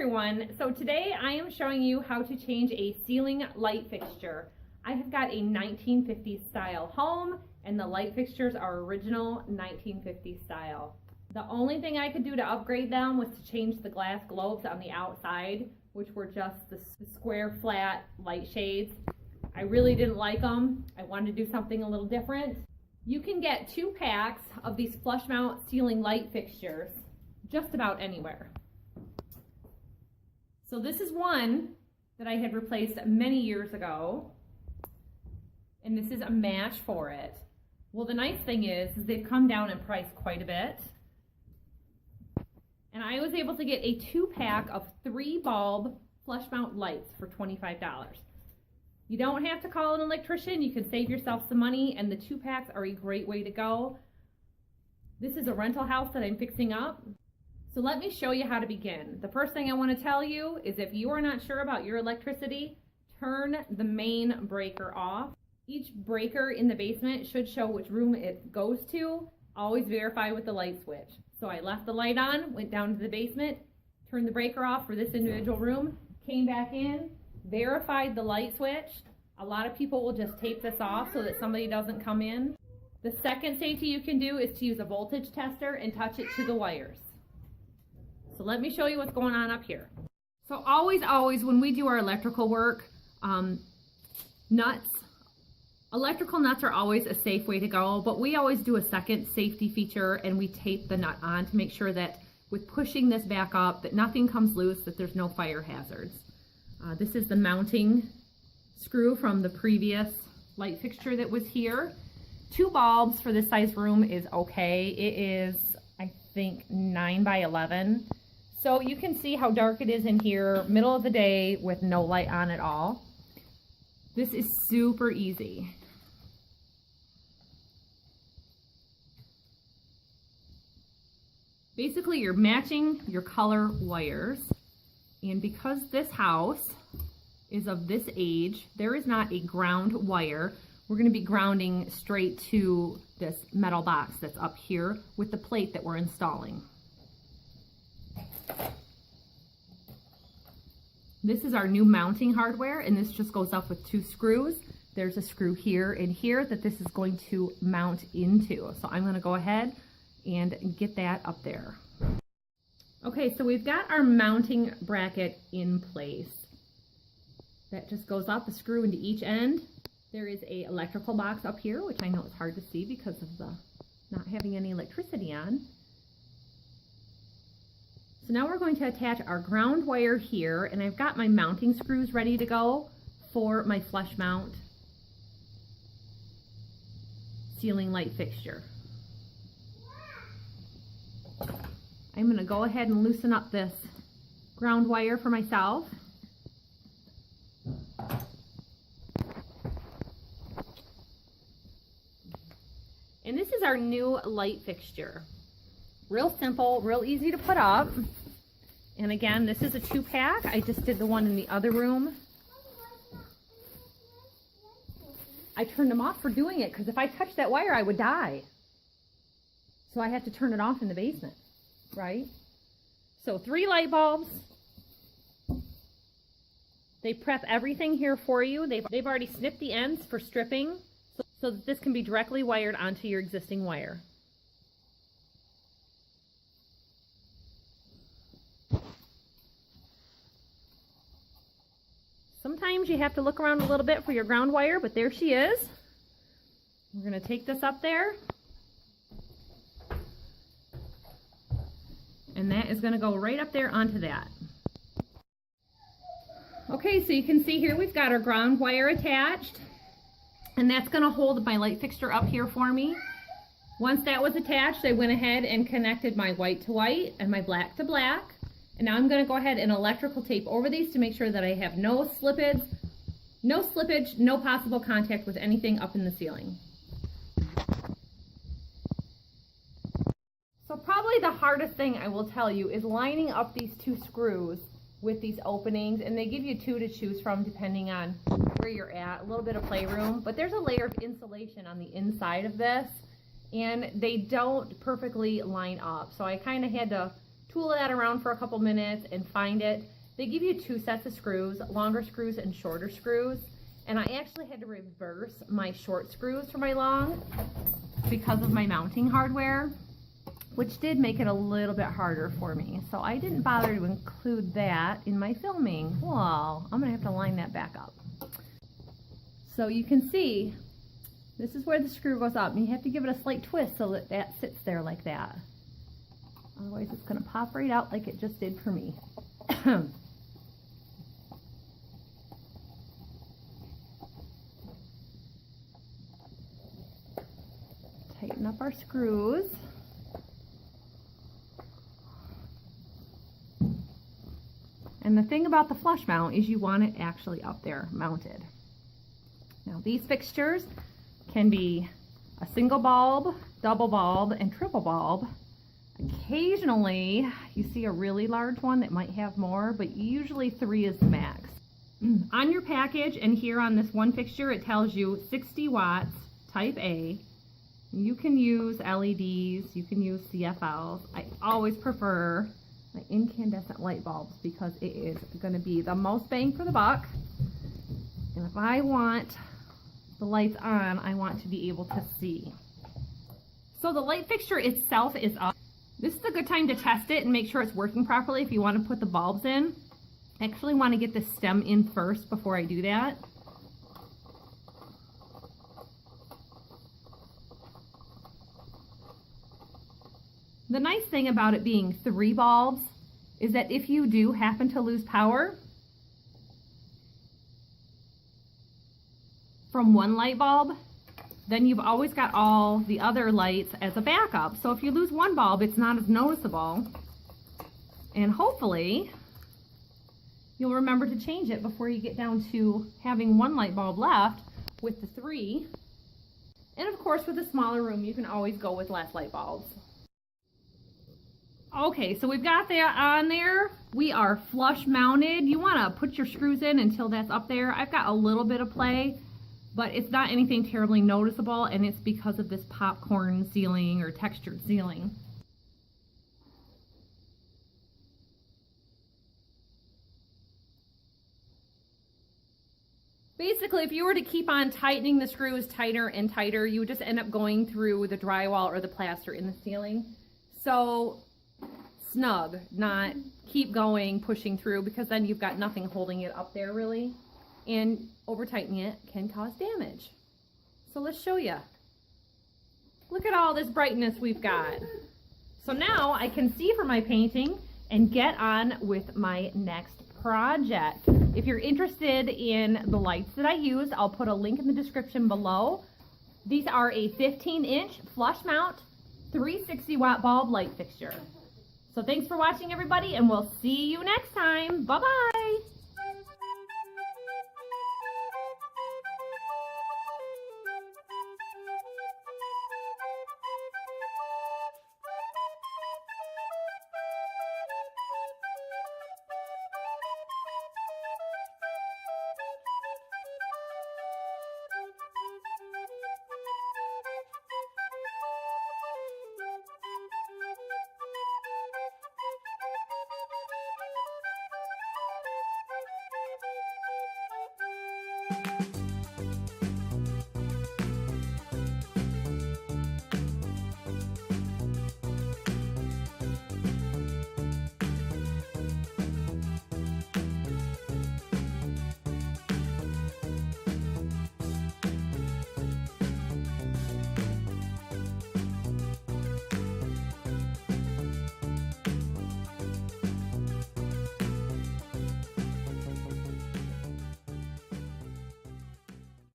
everyone. So today I am showing you how to change a ceiling light fixture. I have got a 1950s style home and the light fixtures are original 1950s style. The only thing I could do to upgrade them was to change the glass globes on the outside, which were just the square flat light shades. I really didn't like them. I wanted to do something a little different. You can get 2 packs of these flush mount ceiling light fixtures just about anywhere. So this is one that I had replaced many years ago, and this is a match for it. Well, the nice thing is they've come down in price quite a bit, and I was able to get a 2-pack of 3 bulb flush mount lights for $25. You don't have to call an electrician. You can save yourself some money, and the 2 packs are a great way to go. This is a rental house that I'm fixing up. So let me show you how to begin. The first thing I want to tell you is if you are not sure about your electricity, turn the main breaker off. Each breaker in the basement should show which room it goes to. Always verify with the light switch. So I left the light on, went down to the basement, turned the breaker off for this individual room, came back in, verified the light switch. A lot of people will just tape this off so that somebody doesn't come in. The second safety you can do is to use a voltage tester and touch it to the wires. So let me show you what's going on up here. So always when we do our electrical work, electrical nuts are always a safe way to go, but we always do a second safety feature and we tape the nut on to make sure that with pushing this back up that nothing comes loose, that there's no fire hazards. This is the mounting screw from the previous light fixture that was here. 2 bulbs for this size room is okay. It is, I think, 9 by 11. So you can see how dark it is in here, middle of the day with no light on at all. This is super easy. Basically, you're matching your color wires, and because this house is of this age, there is not a ground wire. We're going to be grounding straight to this metal box that's up here with the plate that we're installing. This is our new mounting hardware, and this just goes up with 2 screws. There's a screw here and here that this is going to mount into. So I'm going to go ahead and get that up there. Okay, so we've got our mounting bracket in place. That just goes up a screw into each end. There is a electrical box up here, which I know is hard to see because of the not having any electricity on. So now we're going to attach our ground wire here, and I've got my mounting screws ready to go for my flush mount ceiling light fixture. I'm going to go ahead and loosen up this ground wire for myself. And this is our new light fixture. Real simple, real easy to put up. And again, this is a 2-pack. I just did the one in the other room. I turned them off for doing it because if I touched that wire, I would die. So I had to turn it off in the basement, right? So 3 light bulbs. They prep everything here for you. They've already snipped the ends for stripping so that this can be directly wired onto your existing wire. Sometimes you have to look around a little bit for your ground wire, but there she is. We're going to take this up there. And that is going to go right up there onto that. Okay, so you can see here we've got our ground wire attached. And that's going to hold my light fixture up here for me. Once that was attached, I went ahead and connected my white to white and my black to black. And now I'm going to go ahead and electrical tape over these to make sure that I have no slippage, no possible contact with anything up in the ceiling. So probably the hardest thing I will tell you is lining up these 2 screws with these openings, and they give you 2 to choose from depending on where you're at, a little bit of playroom, but there's a layer of insulation on the inside of this, and they don't perfectly line up. So I kind of had to tool that around for a couple minutes and find it. They give you 2 sets of screws, longer screws and shorter screws. And I actually had to reverse my short screws for my long because of my mounting hardware, which did make it a little bit harder for me. So I didn't bother to include that in my filming. Well, I'm gonna have to line that back up. So you can see, this is where the screw goes up. And you have to give it a slight twist so that that sits there like that. Otherwise it's gonna pop right out like it just did for me. Tighten up our screws. And the thing about the flush mount is you want it actually up there mounted. Now these fixtures can be a single bulb, double bulb, and triple bulb. Occasionally you see a really large one that might have more, but usually 3 is the max. On your package and here on this one fixture, it tells you 60 watts, type A. You can use LEDs, you can use CFLs. I always prefer my incandescent light bulbs because it is going to be the most bang for the buck. And if I want the lights on, I want to be able to see. So the light fixture itself is up. This is a good time to test it and make sure it's working properly if you want to put the bulbs in. I actually want to get the stem in first before I do that. The nice thing about it being 3 bulbs is that if you do happen to lose power from one light bulb, then you've always got all the other lights as a backup. So if you lose one bulb, it's not as noticeable. And hopefully you'll remember to change it before you get down to having 1 light bulb left with the 3. And of course, with a smaller room, you can always go with less light bulbs. Okay, so we've got that on there. We are flush mounted. You want to put your screws in until that's up there. I've got a little bit of play, but it's not anything terribly noticeable, and it's because of this popcorn sealing or textured sealing. Basically, if you were to keep on tightening the screws tighter and tighter, you would just end up going through the drywall or the plaster in the ceiling. So snug, not keep going, pushing through, because then you've got nothing holding it up there really. And over tightening it can cause damage. So let's show you. Look at all this brightness we've got. So now I can see for my painting and get on with my next project. If you're interested in the lights that I use, I'll put a link in the description below. These are a 15-inch flush mount 360 watt bulb light fixture. So thanks for watching, everybody, and we'll see you next time. Bye-bye.